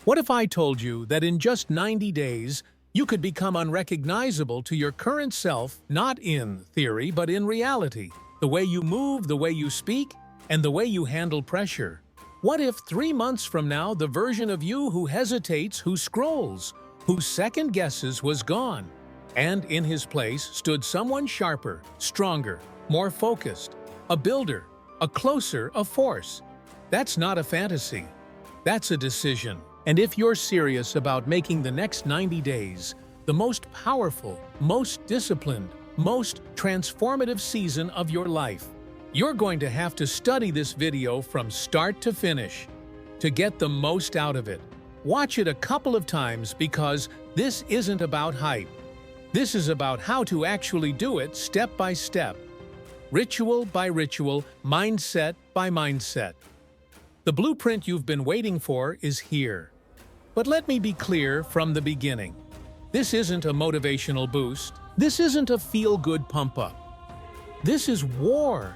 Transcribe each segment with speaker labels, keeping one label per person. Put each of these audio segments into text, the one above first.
Speaker 1: What if I told you that in just 90 days, you could become unrecognizable to your current self, not in theory, but in reality? The way you move, the way you speak, and the way you handle pressure. What if 3 months from now, the version of you who hesitates, who scrolls, who second guesses was gone, and in his place stood someone sharper, stronger, more focused, a builder, a closer, a force? That's not a fantasy. That's a decision. And if you're serious about making the next 90 days the most powerful, most disciplined, most transformative season of your life, you're going to have to study this video from start to finish to get the most out of it. Watch it a couple of times because this isn't about hype. This is about how to actually do it step by step, ritual by ritual, mindset by mindset. The blueprint you've been waiting for is here. But let me be clear from the beginning. This isn't a motivational boost. This isn't a feel-good pump-up. This is war.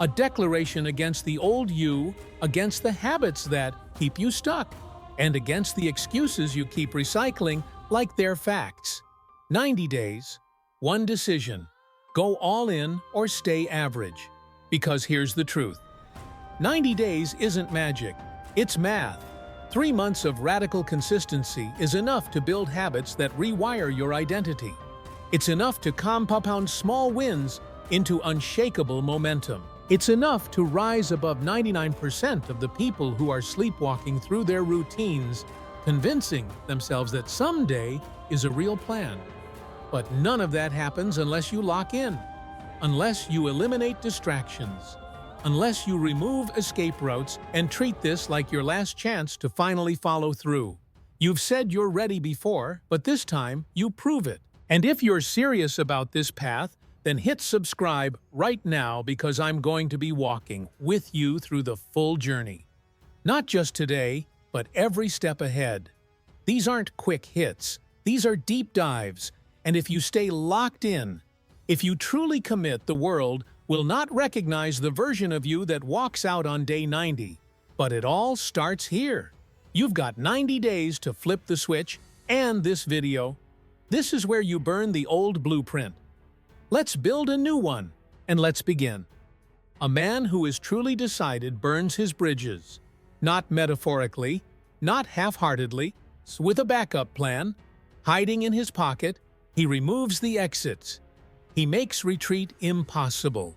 Speaker 1: A declaration against the old you, against the habits that keep you stuck, and against the excuses you keep recycling like they're facts. 90 days, one decision. Go all in or stay average. Because here's the truth. 90 days isn't magic, it's math. 3 months of radical consistency is enough to build habits that rewire your identity. It's enough to compound small wins into unshakable momentum. It's enough to rise above 99% of the people who are sleepwalking through their routines, convincing themselves that someday is a real plan. But none of that happens unless you lock in, unless you eliminate distractions, unless you remove escape routes and treat this like your last chance to finally follow through. You've said you're ready before, but this time you prove it. And if you're serious about this path, then hit subscribe right now because I'm going to be walking with you through the full journey. Not just today, but every step ahead. These aren't quick hits. These are deep dives. And if you stay locked in, if you truly commit, the world will not recognize the version of you that walks out on day 90. But it all starts here. You've got 90 days to flip the switch, and this video. This is where you burn the old blueprint. Let's build a new one, and let's begin. A man who is truly decided burns his bridges. Not metaphorically, not half-heartedly, with a backup plan. Hiding in his pocket, he removes the exits. He makes retreat impossible.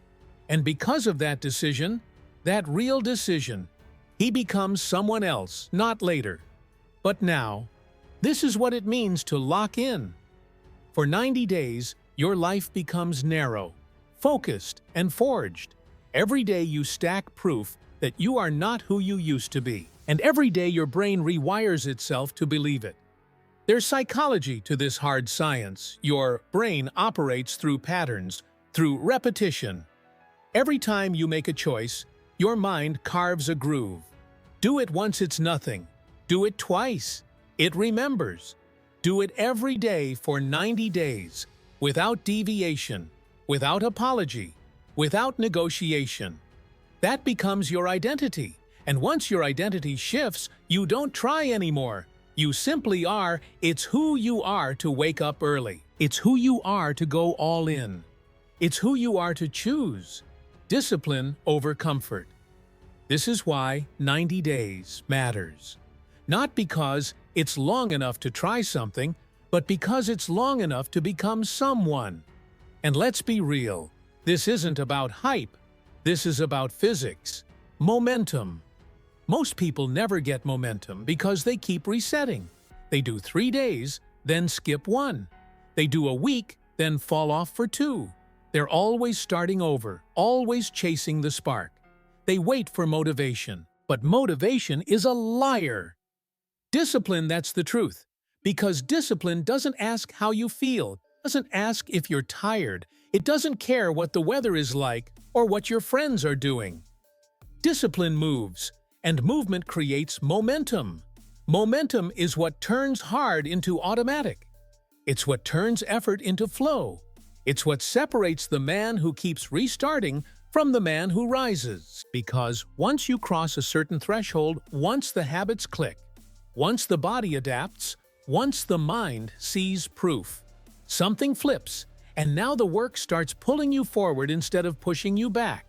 Speaker 1: And because of that decision, that real decision, he becomes someone else, not later, but now. This is what it means to lock in. For 90 days, your life becomes narrow, focused, and forged. Every day you stack proof that you are not who you used to be. And every day your brain rewires itself to believe it. There's psychology to this hard science. Your brain operates through patterns, through repetition. Every time you make a choice, your mind carves a groove. Do it once, it's nothing. Do it twice. It remembers. Do it every day for 90 days, without deviation, without apology, without negotiation. That becomes your identity. And once your identity shifts, you don't try anymore. You simply are. It's who you are to wake up early. It's who you are to go all in. It's who you are to choose discipline over comfort. This is why 90 days matters. Not because it's long enough to try something, but because it's long enough to become someone. And let's be real, this isn't about hype. This is about physics, momentum. Most people never get momentum because they keep resetting. They do 3 days, then skip 1. They do a week, then fall off for 2. They're always starting over, always chasing the spark. They wait for motivation, but motivation is a liar. Discipline, that's the truth. Because discipline doesn't ask how you feel, it doesn't ask if you're tired, it doesn't care what the weather is like or what your friends are doing. Discipline moves. And movement creates momentum. Momentum is what turns hard into automatic. It's what turns effort into flow. It's what separates the man who keeps restarting from the man who rises. Because once you cross a certain threshold, once the habits click, Once the body adapts, once the mind sees proof, something flips, and now the work starts pulling you forward instead of pushing you back.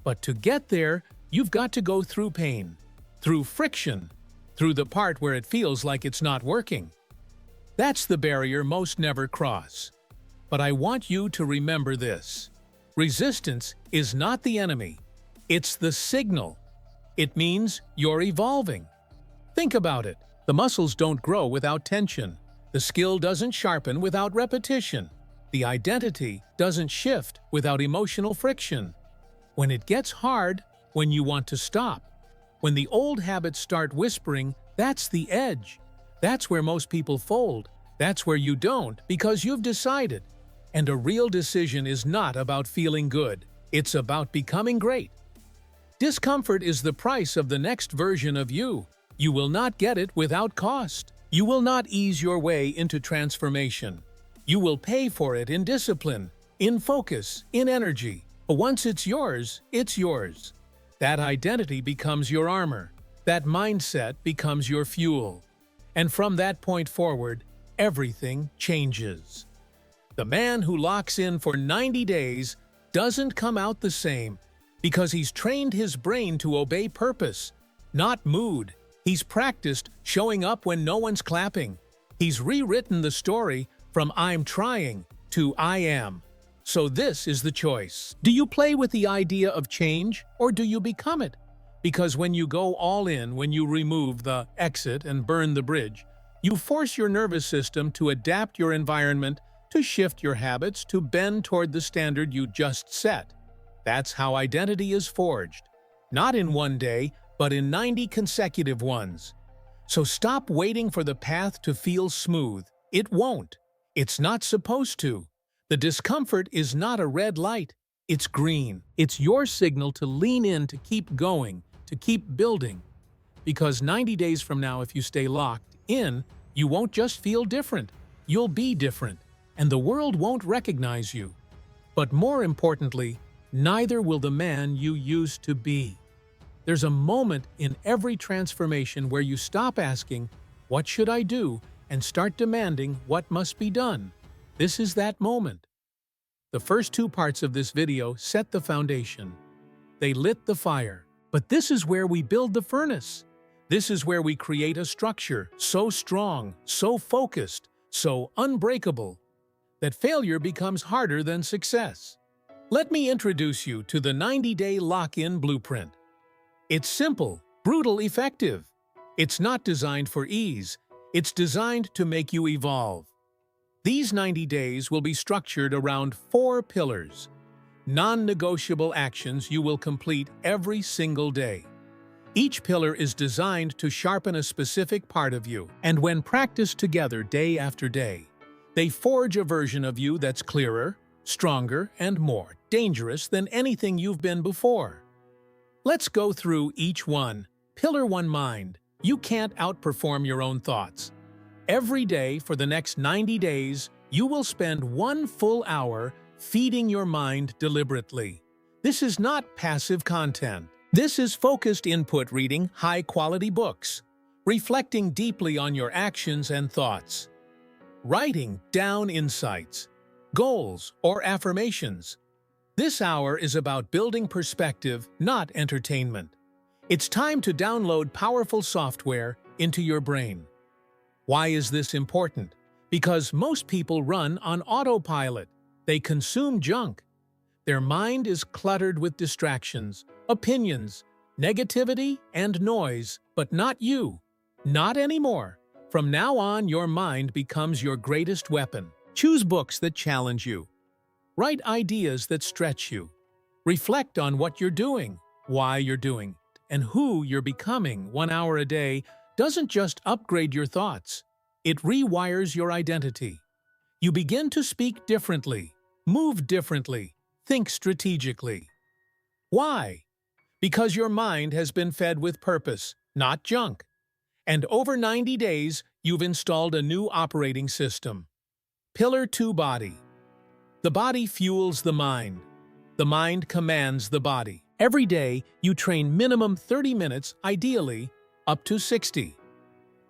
Speaker 1: But to get there, you've got to go through pain, through friction, through the part where it feels like it's not working. That's the barrier most never cross. But I want you to remember this. Resistance is not the enemy. It's the signal. It means you're evolving. Think about it. The muscles don't grow without tension. The skill doesn't sharpen without repetition. The identity doesn't shift without emotional friction. When it gets hard, when you want to stop, when the old habits start whispering, that's the edge. That's where most people fold. That's where you don't, because you've decided. And a real decision is not about feeling good. It's about becoming great. Discomfort is the price of the next version of you. You will not get it without cost. You will not ease your way into transformation. You will pay for it in discipline, in focus, in energy. But once it's yours, it's yours. That identity becomes your armor. That mindset becomes your fuel. And from that point forward, everything changes. The man who locks in for 90 days doesn't come out the same because he's trained his brain to obey purpose, not mood. He's practiced showing up when no one's clapping. He's rewritten the story from I'm trying to I am. So this is the choice. Do you play with the idea of change or do you become it? Because when you go all in, when you remove the exit and burn the bridge, you force your nervous system to adapt your environment, to shift your habits, to bend toward the standard you just set. That's how identity is forged. Not in one day, but in 90 consecutive ones. So stop waiting for the path to feel smooth. It won't. It's not supposed to. The discomfort is not a red light. It's green. It's your signal to lean in, to keep going, to keep building. Because 90 days from now, if you stay locked in, you won't just feel different. You'll be different. And the world won't recognize you. But more importantly, neither will the man you used to be. There's a moment in every transformation where you stop asking, "What should I do?" and start demanding what must be done. This is that moment. The first two parts of this video set the foundation. They lit the fire. But this is where we build the furnace. This is where we create a structure so strong, so focused, so unbreakable, that failure becomes harder than success. Let me introduce you to the 90-day lock-in blueprint. It's simple, brutal, effective. It's not designed for ease. It's designed to make you evolve. These 90 days will be structured around 4 pillars, non-negotiable actions you will complete every single day. Each pillar is designed to sharpen a specific part of you, and when practiced together day after day, they forge a version of you that's clearer, stronger, and more dangerous than anything you've been before. Let's go through each one. Pillar 1, mind. You can't outperform your own thoughts. Every day for the next 90 days, you will spend 1 full hour feeding your mind deliberately. This is not passive content. This is focused input, reading high-quality books, reflecting deeply on your actions and thoughts, writing down insights, goals, or affirmations. This hour is about building perspective, not entertainment. It's time to download powerful software into your brain. Why is this important? Because most people run on autopilot. They consume junk. Their mind is cluttered with distractions, opinions, negativity, and noise, but not you. Not anymore. From now on, your mind becomes your greatest weapon. Choose books that challenge you. Write ideas that stretch you. Reflect on what you're doing, why you're doing it, and who you're becoming. 1 hour a day doesn't just upgrade your thoughts. It rewires your identity. You begin to speak differently, move differently, think strategically. Why? Because your mind has been fed with purpose, not junk. And over 90 days, you've installed a new operating system. Pillar 2, body. The body fuels the mind. The mind commands the body. Every day, you train minimum 30 minutes, ideally up to 60.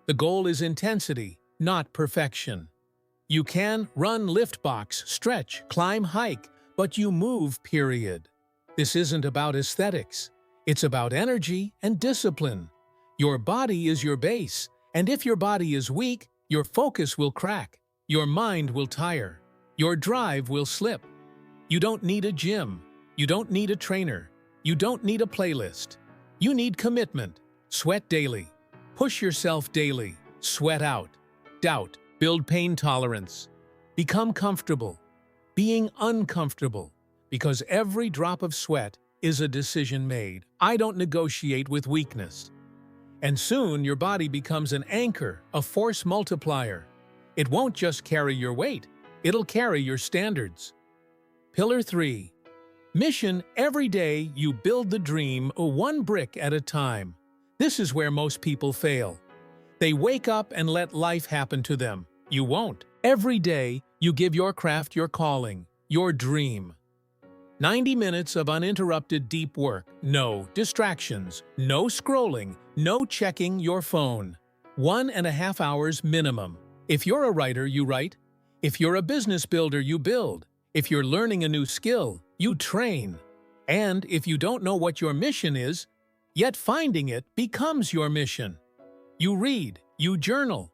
Speaker 1: The goal is intensity, not perfection. You can run, lift box, stretch, climb, hike, but you move, period. This isn't about aesthetics. It's about energy and discipline. Your body is your base, and if your body is weak, your focus will crack, your mind will tire, your drive will slip. You don't need a gym. You don't need a trainer. You don't need a playlist. You need commitment. Sweat daily. Push yourself daily. Sweat out. Doubt. Build pain tolerance. Become comfortable. Being uncomfortable. Because every drop of sweat is a decision made. I don't negotiate with weakness. And soon your body becomes an anchor, a force multiplier. It won't just carry your weight, it'll carry your standards. Pillar 3. Mission: every day you build the dream, one brick at a time. This is where most people fail. They wake up and let life happen to them. You won't. Every day you give your craft your calling, your dream. 90 minutes of uninterrupted deep work. No distractions, no scrolling, no checking your phone. 1.5 hours minimum. If you're a writer, you write. If you're a business builder, you build. If you're learning a new skill, you train. And if you don't know what your mission is, yet finding it becomes your mission. You read, you journal.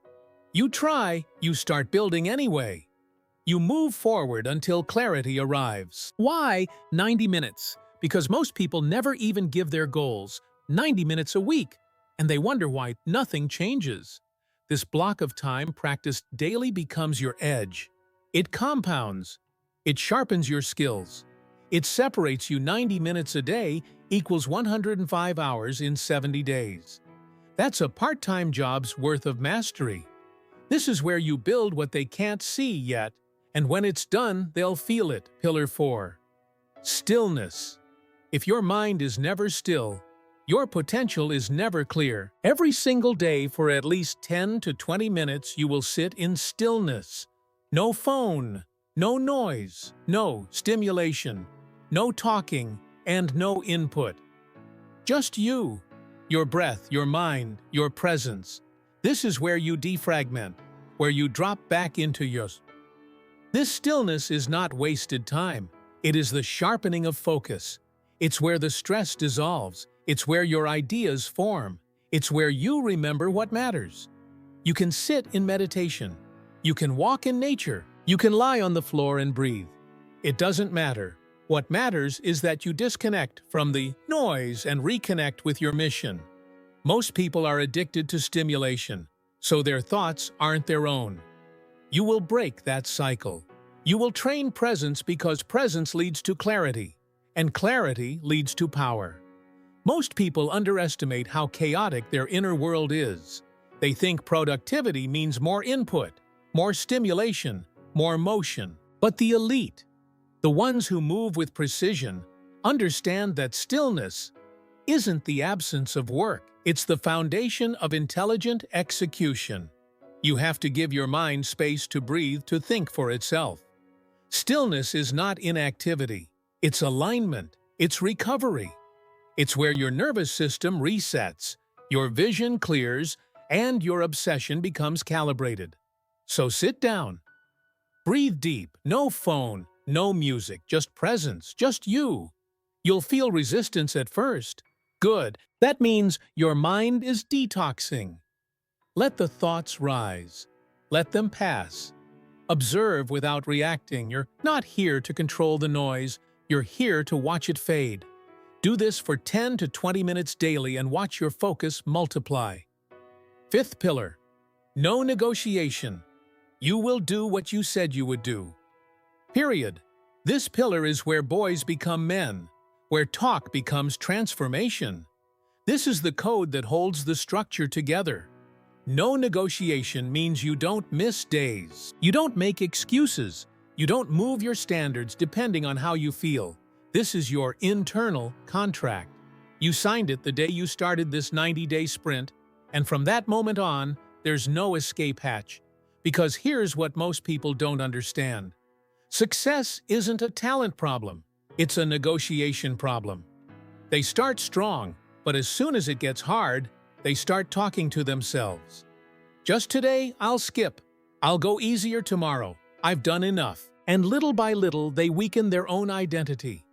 Speaker 1: You try, you start building anyway. You move forward until clarity arrives. Why 90 minutes? Because most people never even give their goals 90 minutes a week, and they wonder why nothing changes. This block of time practiced daily becomes your edge. It compounds. It sharpens your skills. It separates you. 90 minutes a day equals 105 hours in 70 days. That's a part-time job's worth of mastery. This is where you build what they can't see yet, and when it's done, they'll feel it. Pillar 4. Stillness. If your mind is never still, your potential is never clear. Every single day for at least 10 to 20 minutes you will sit in stillness. No phone, no noise, no stimulation, no talking, and no input. Just you, your breath, your mind, your presence. This is where you defragment, where you drop back into yours. This stillness is not wasted time. It is the sharpening of focus. It's where the stress dissolves. It's where your ideas form. It's where you remember what matters. You can sit in meditation. You can walk in nature. You can lie on the floor and breathe. It doesn't matter. What matters is that you disconnect from the noise and reconnect with your mission. Most people are addicted to stimulation, so their thoughts aren't their own. You will break that cycle. You will train presence because presence leads to clarity, and clarity leads to power. Most people underestimate how chaotic their inner world is. They think productivity means more input, more stimulation, more motion. But the elite, the ones who move with precision, understand that stillness isn't the absence of work. It's the foundation of intelligent execution. You have to give your mind space to breathe, to think for itself. Stillness is not inactivity. It's alignment. It's recovery. It's where your nervous system resets, your vision clears, and your obsession becomes calibrated. So sit down. Breathe deep. No phone, no music, just presence, just you. You'll feel resistance at first. Good. That means your mind is detoxing. Let the thoughts rise. Let them pass. Observe without reacting. You're not here to control the noise. You're here to watch it fade. Do this for 10 to 20 minutes daily and watch your focus multiply. 5th pillar. No negotiation. You will do what you said you would do. Period. This pillar is where boys become men, where talk becomes transformation. This is the code that holds the structure together. No negotiation means you don't miss days. You don't make excuses. You don't move your standards depending on how you feel. This is your internal contract. You signed it the day you started this 90-day sprint, and from that moment on, there's no escape hatch. Because here's what most people don't understand. Success isn't a talent problem. It's a negotiation problem. They start strong, but as soon as it gets hard, they start talking to themselves. Just today, I'll skip. I'll go easier tomorrow. I've done enough. And little by little, they weaken their own identity.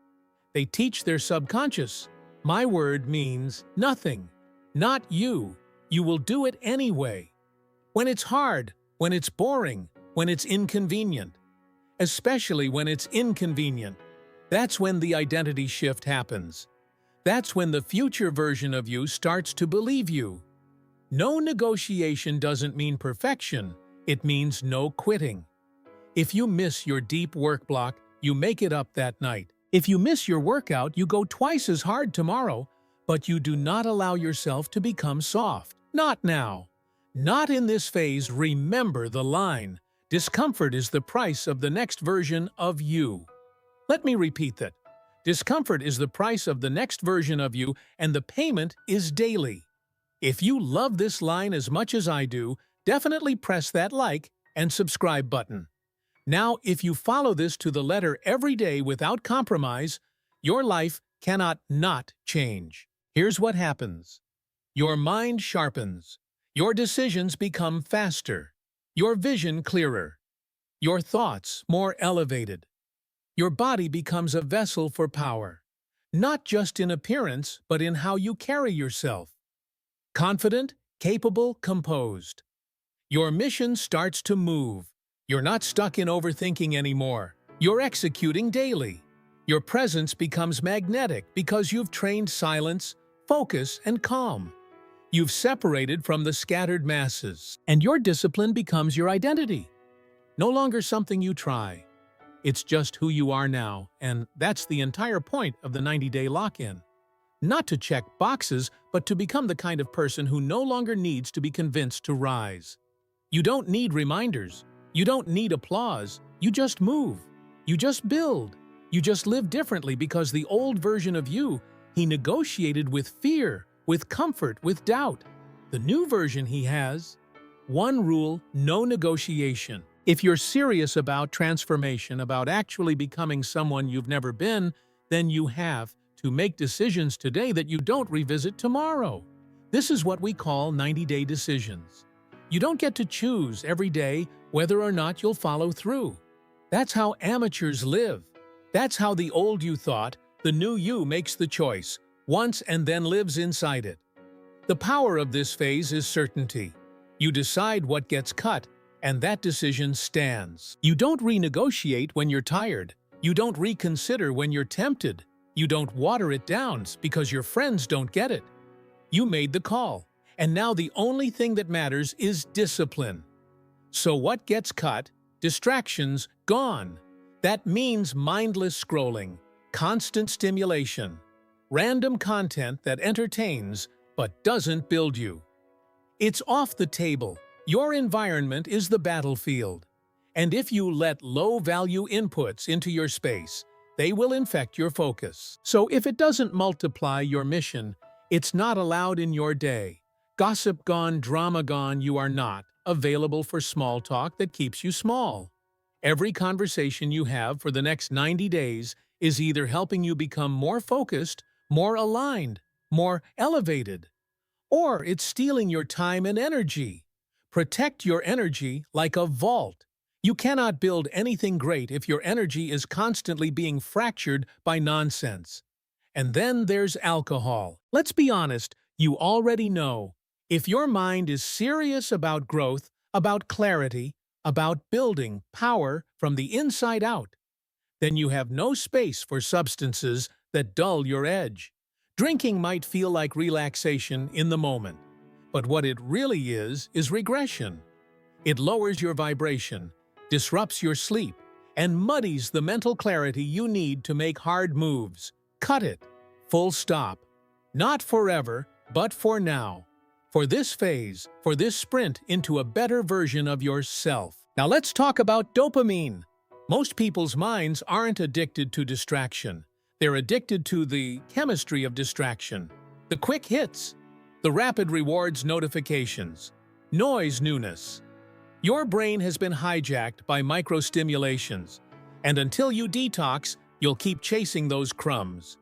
Speaker 1: They teach their subconscious, my word means nothing. Not you. You will do it anyway. When it's hard, when it's boring, when it's inconvenient. Especially when it's inconvenient. That's when the identity shift happens. That's when the future version of you starts to believe you. No negotiation doesn't mean perfection, it means no quitting. If you miss your deep work block, you make it up that night. If you miss your workout, you go twice as hard tomorrow, but you do not allow yourself to become soft. Not now. Not in this phase. Remember the line. Discomfort is the price of the next version of you. Let me repeat that. Discomfort is the price of the next version of you, and the payment is daily. If you love this line as much as I do, definitely press that like and subscribe button. Now, if you follow this to the letter every day without compromise, your life cannot not change. Here's what happens. Your mind sharpens. Your decisions become faster. Your vision clearer. Your thoughts more elevated. Your body becomes a vessel for power, not just in appearance, but in how you carry yourself. Confident, capable, composed. Your mission starts to move. You're not stuck in overthinking anymore. You're executing daily. Your presence becomes magnetic because you've trained silence, focus, and calm. You've separated from the scattered masses, and your discipline becomes your identity. No longer something you try. It's just who you are now, and that's the entire point of the 90-day lock-in. Not to check boxes, but to become the kind of person who no longer needs to be convinced to rise. You don't need reminders. You don't need applause. You just move. You just build. You just live differently because the old version of you, he negotiated with fear, with comfort, with doubt. The new version he has, one rule, no negotiation. If you're serious about transformation, about actually becoming someone you've never been, then you have to make decisions today that you don't revisit tomorrow. This is what we call 90-day decisions. You don't get to choose every day whether or not you'll follow through. That's how amateurs live. That's how the old you thought. The new you makes the choice, once and then lives inside it. The power of this phase is certainty. You decide what gets cut, and that decision stands. You don't renegotiate when you're tired. You don't reconsider when you're tempted. You don't water it down because your friends don't get it. You made the call, and now the only thing that matters is discipline. So what gets cut? Distractions gone. That means mindless scrolling, constant stimulation, random content that entertains but doesn't build you. It's off the table. Your environment is the battlefield. And if you let low-value inputs into your space, they will infect your focus. So if it doesn't multiply your mission, it's not allowed in your day. Gossip gone, drama gone, you are not available for small talk that keeps you small. Every conversation you have for the next 90 days is either helping you become more focused, more aligned, more elevated, or it's stealing your time and energy. Protect your energy like a vault. You cannot build anything great if your energy is constantly being fractured by nonsense. And then there's alcohol. Let's be honest, you already know. If your mind is serious about growth, about clarity, about building power from the inside out, then you have no space for substances that dull your edge. Drinking might feel like relaxation in the moment, but what it really is regression. It lowers your vibration, disrupts your sleep, and muddies the mental clarity you need to make hard moves. Cut it. Full stop. Not forever, but for now. For this phase, for this sprint into a better version of yourself. Now let's talk about dopamine. Most people's minds aren't addicted to distraction. They're addicted to the chemistry of distraction. The quick hits, the rapid rewards notifications, noise newness. Your brain has been hijacked by microstimulations, and until you detox, you'll keep chasing those crumbs.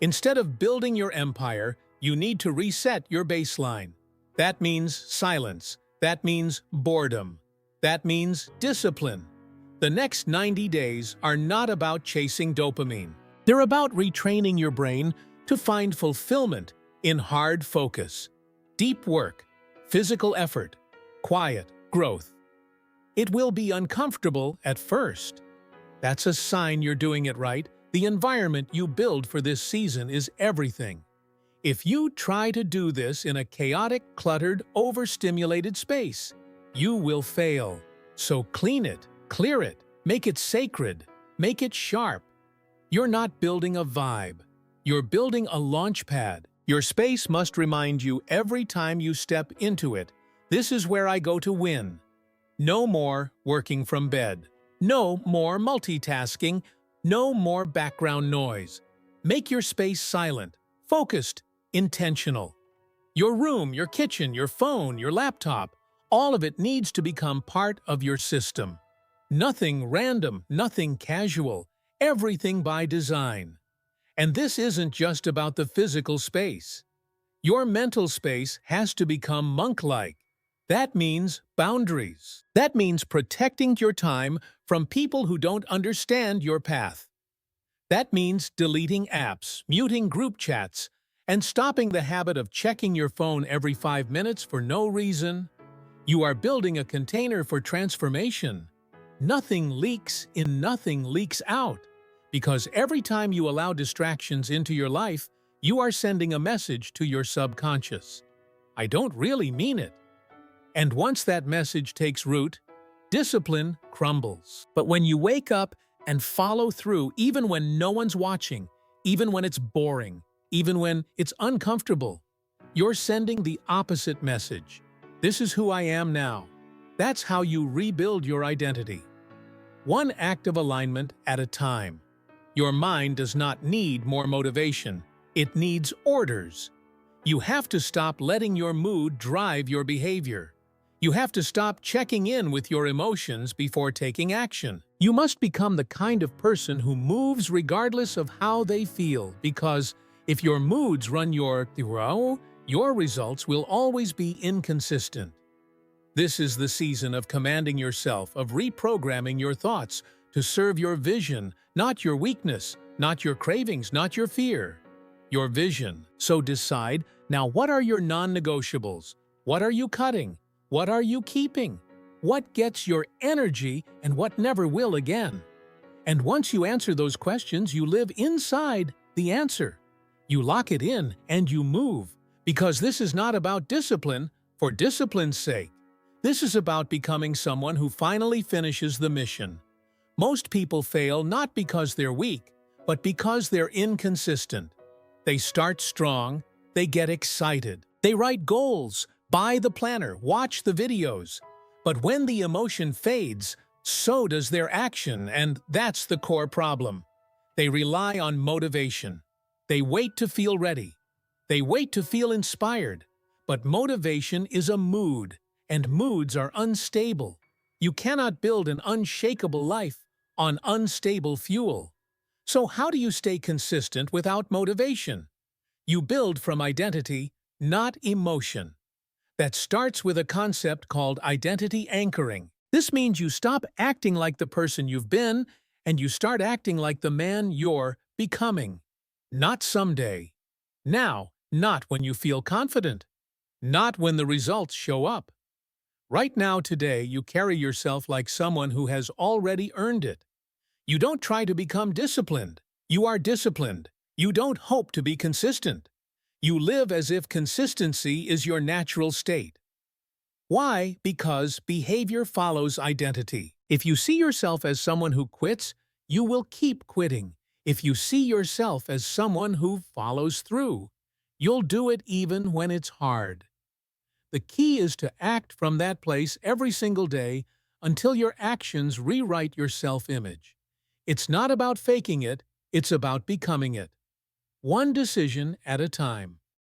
Speaker 1: Instead of building your empire, you need to reset your baseline. That means silence. That means boredom. That means discipline. The next 90 days are not about chasing dopamine. They're about retraining your brain to find fulfillment in hard focus, deep work, physical effort, quiet growth. It will be uncomfortable at first. That's a sign you're doing it right. The environment you build for this season is everything. If you try to do this in a chaotic, cluttered, overstimulated space, you will fail. So clean it, clear it, make it sacred, make it sharp. You're not building a vibe. You're building a launch pad. Your space must remind you every time you step into it, this is where I go to win. No more working from bed. No more multitasking. No more background noise. Make your space silent, focused, intentional. Your room, your kitchen, your phone, your laptop, all of it needs to become part of your system. Nothing random, nothing casual, everything by design. And this isn't just about the physical space. Your mental space has to become monk-like. That means boundaries. That means protecting your time from people who don't understand your path. That means deleting apps, muting group chats, and stopping the habit of checking your phone every 5 minutes for no reason. You are building a container for transformation. Nothing leaks in, nothing leaks out. Because every time you allow distractions into your life, you are sending a message to your subconscious. I don't really mean it. And once that message takes root, discipline crumbles. But when you wake up and follow through, even when no one's watching, even when it's boring, even when it's uncomfortable, you're sending the opposite message. This is who I am now. That's how you rebuild your identity. One act of alignment at a time. Your mind does not need more motivation. It needs orders. You have to stop letting your mood drive your behavior. You have to stop checking in with your emotions before taking action. You must become the kind of person who moves regardless of how they feel, because if your moods run your results will always be inconsistent. This is the season of commanding yourself, of reprogramming your thoughts to serve your vision, not your weakness, not your cravings, not your fear. Your vision. So decide, now what are your non-negotiables? What are you cutting? What are you keeping? What gets your energy and what never will again? And once you answer those questions, you live inside the answer. You lock it in and you move, because this is not about discipline for discipline's sake. This is about becoming someone who finally finishes the mission. Most people fail not because they're weak, but because they're inconsistent. They start strong, they get excited, they write goals, buy the planner, watch the videos. But when the emotion fades, so does their action, and that's the core problem. They rely on motivation. They wait to feel ready. They wait to feel inspired. But motivation is a mood, and moods are unstable. You cannot build an unshakable life on unstable fuel. So how do you stay consistent without motivation? You build from identity, not emotion. That starts with a concept called identity anchoring. This means you stop acting like the person you've been, and you start acting like the man you're becoming. Not someday. Now, not when you feel confident. Not when the results show up. Right now, today, you carry yourself like someone who has already earned it. You don't try to become disciplined. You are disciplined. You don't hope to be consistent. You live as if consistency is your natural state. Why? Because behavior follows identity. If you see yourself as someone who quits, you will keep quitting. If you see yourself as someone who follows through, you'll do it even when it's hard. The key is to act from that place every single day until your actions rewrite your self-image. It's not about faking it, it's about becoming it. One decision at a time.